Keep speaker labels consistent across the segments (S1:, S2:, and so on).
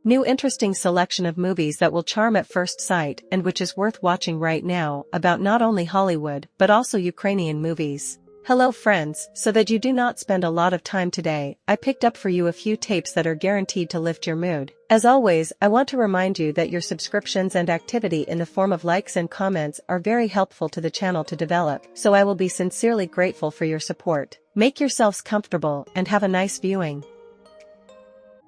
S1: New interesting selection of movies that will charm at first sight and which is worth watching right now about not only Hollywood but also Ukrainian movies. Hello friends, so that you do not spend a lot of time today, I picked up for you a few tapes that are guaranteed to lift your mood. As always, I want to remind you that your subscriptions and activity in the form of likes and comments are very helpful to the channel to develop, so I will be sincerely grateful for your support. Make yourselves comfortable and have a nice viewing.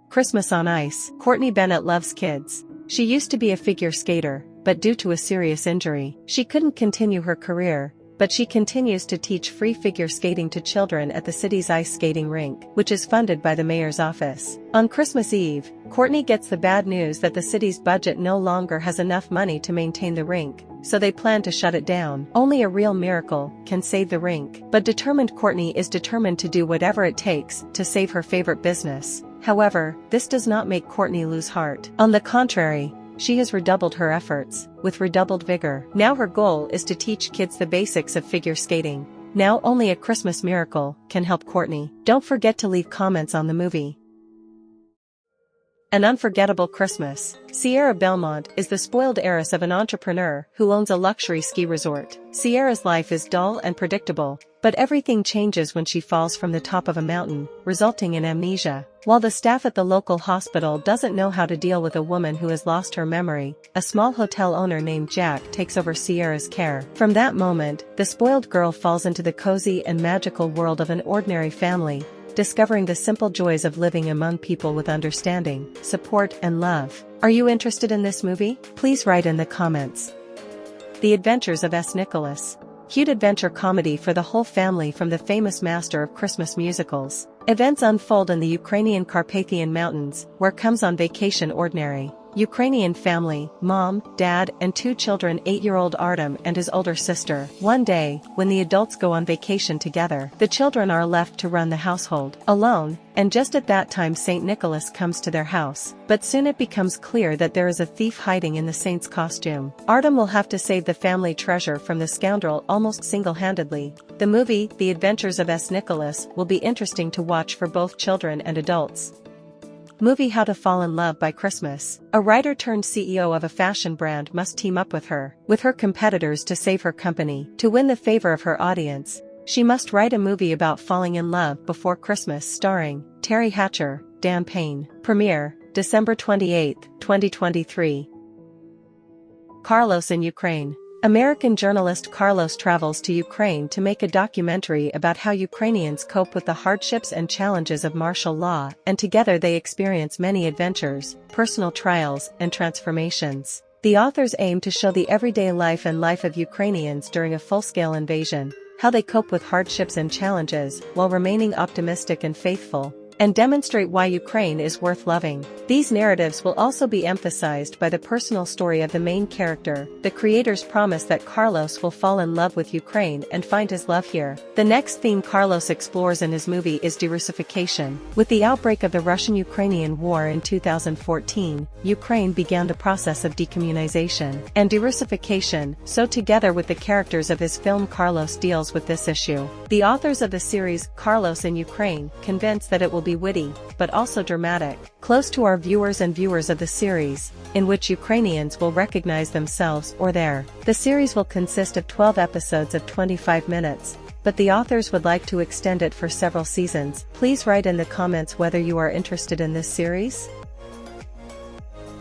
S1: Christmas on Ice. Courtney Bennett loves kids. She used to be a figure skater, but due to a serious injury, she couldn't continue her career. But she continues to teach free figure skating to children at the city's ice skating rink, which is funded by the mayor's office. On Christmas Eve, Courtney gets the bad news that the city's budget no longer has enough money to maintain the rink, so they plan to shut it down. Only a real miracle can save the rink. But determined Courtney is determined to do whatever it takes to save her favorite business. However, this does not make Courtney lose heart. On the contrary, she has redoubled her efforts, with redoubled vigor. Now her goal is to teach kids the basics of figure skating. Now only a Christmas miracle can help Courtney. Don't forget to leave comments on the movie. An Unforgettable Christmas. Sierra Belmont is the spoiled heiress of an entrepreneur who owns a luxury ski resort. Sierra's life is dull and predictable, but everything changes when she falls from the top of a mountain, resulting in amnesia. While the staff at the local hospital doesn't know how to deal with a woman who has lost her memory, a small hotel owner named Jack takes over Sierra's care. From that moment, the spoiled girl falls into the cozy and magical world of an ordinary family, discovering the simple joys of living among people with understanding, support and love. Are you interested in this movie? Please write in the comments. The Adventures of S. Nicholas. Cute adventure comedy for the whole family from the famous master of Christmas musicals. Events unfold in the Ukrainian Carpathian Mountains, where comes on vacation ordinary Ukrainian family, mom, dad and two children, 8-year-old Artem and his older sister. One day, when the adults go on vacation together, the children are left to run the household alone, and just at that time St. Nicholas comes to their house. But soon it becomes clear that there is a thief hiding in the saint's costume. Artem will have to save the family treasure from the scoundrel almost single-handedly. The movie, The Adventures of S. Nicholas, will be interesting to watch for both children and adults. Movie How to Fall in Love by Christmas. A writer turned CEO of a fashion brand must team up with her competitors to save her company. To win the favor of her audience, she must write a movie about falling in love before Christmas starring Terry Hatcher, Dan Payne. Premiere, December 28, 2023. Carlos in Ukraine. American journalist Carlos travels to Ukraine to make a documentary about how Ukrainians cope with the hardships and challenges of martial law, and together they experience many adventures, personal trials, and transformations. The authors aim to show the everyday life of Ukrainians during a full-scale invasion, how they cope with hardships and challenges while remaining optimistic and faithful, and demonstrate why Ukraine is worth loving. These narratives will also be emphasized by the personal story of the main character. The creators promise that Carlos will fall in love with Ukraine and find his love here. The next theme Carlos explores in his movie is derussification. With the outbreak of the Russian-Ukrainian War in 2014, Ukraine began the process of decommunization and derussification, so together with the characters of his film Carlos deals with this issue. The authors of the series, Carlos in Ukraine, convince that it will be witty, but also dramatic, close to our viewers of the series, in which Ukrainians will recognize themselves or their. The series will consist of 12 episodes of 25 minutes, but the authors would like to extend it for several seasons. Please write in the comments whether you are interested in this series.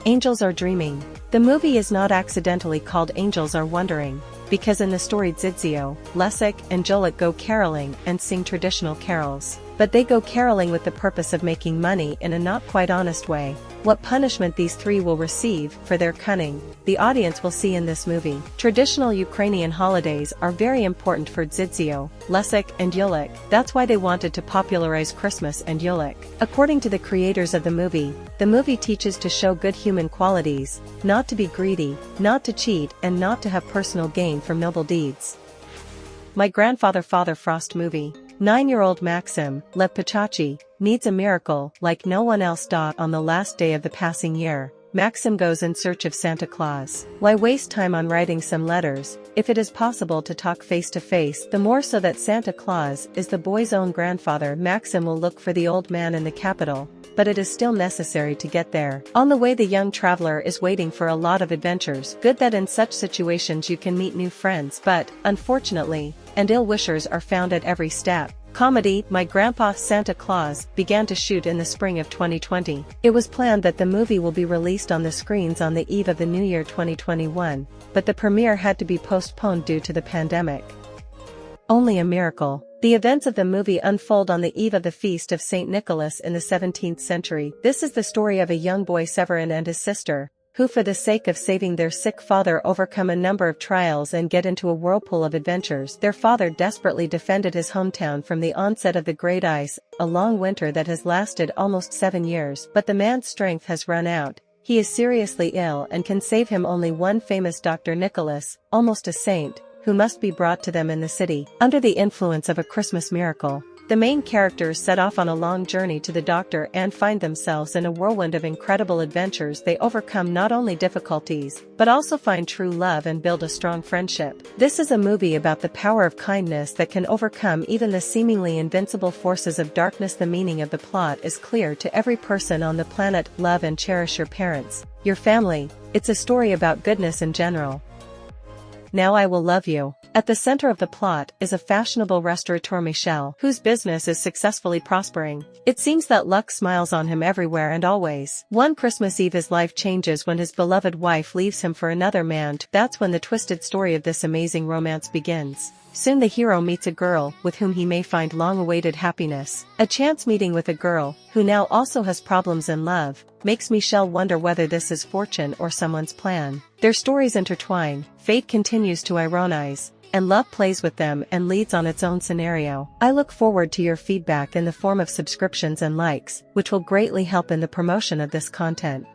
S1: Angels Are Dreaming. The movie is not accidentally called Angels Are Wondering, because in the story Dzidzio, Leszek and Jolik go caroling and sing traditional carols. But they go caroling with the purpose of making money in a not quite honest way. What punishment these three will receive for their cunning, the audience will see in this movie. Traditional Ukrainian holidays are very important for Dzidzio, Leszek and Jolik. That's why they wanted to popularize Christmas and Jolik. According to the creators of the movie teaches to show good human qualities, not to be greedy, not to cheat and not to have personal gain from noble deeds. My Grandfather Father Frost movie. 9-year-old Maxim, Lev Pachachi, needs a miracle like no one else. On the last day of the passing year, Maxim goes in search of Santa Claus. Why waste time on writing some letters, if it is possible to talk face to face? The more so that Santa Claus is the boy's own grandfather. Maxim will look for the old man in the capital, but it is still necessary to get there. On the way the young traveler is waiting for a lot of adventures. Good that in such situations you can meet new friends, but, unfortunately, and ill-wishers are found at every step. Comedy My Grandpa Santa Claus began to shoot in the spring of 2020. It was planned that the movie will be released on the screens on the eve of the New Year 2021, but the premiere had to be postponed due to the pandemic. Only a miracle. The events of the movie unfold on the eve of the feast of Saint Nicholas in the 17th century. This is the story of a young boy Severin and his sister, who for the sake of saving their sick father overcome a number of trials and get into a whirlpool of adventures. Their father desperately defended his hometown from the onset of the Great Ice, a long winter that has lasted almost 7 years, but the man's strength has run out. He is seriously ill and can save him only one famous Dr. Nicholas, almost a saint, who must be brought to them in the city. Under the influence of a Christmas miracle, the main characters set off on a long journey to the doctor and find themselves in a whirlwind of incredible adventures. They overcome not only difficulties, but also find true love and build a strong friendship. This is a movie about the power of kindness that can overcome even the seemingly invincible forces of darkness. The meaning of the plot is clear to every person on the planet. Love and cherish your parents, your family. It's a story about goodness in general. Now I Will Love You. At the center of the plot is a fashionable restaurateur Michel, whose business is successfully prospering. It seems that luck smiles on him everywhere and always. One Christmas Eve his life changes when his beloved wife leaves him for another man. That's when the twisted story of this amazing romance begins. Soon the hero meets a girl with whom he may find long-awaited happiness. A chance meeting with a girl, who now also has problems in love, makes Michel wonder whether this is fortune or someone's plan. Their stories intertwine, fate continues to ironize, and love plays with them and leads on its own scenario. I look forward to your feedback in the form of subscriptions and likes, which will greatly help in the promotion of this content.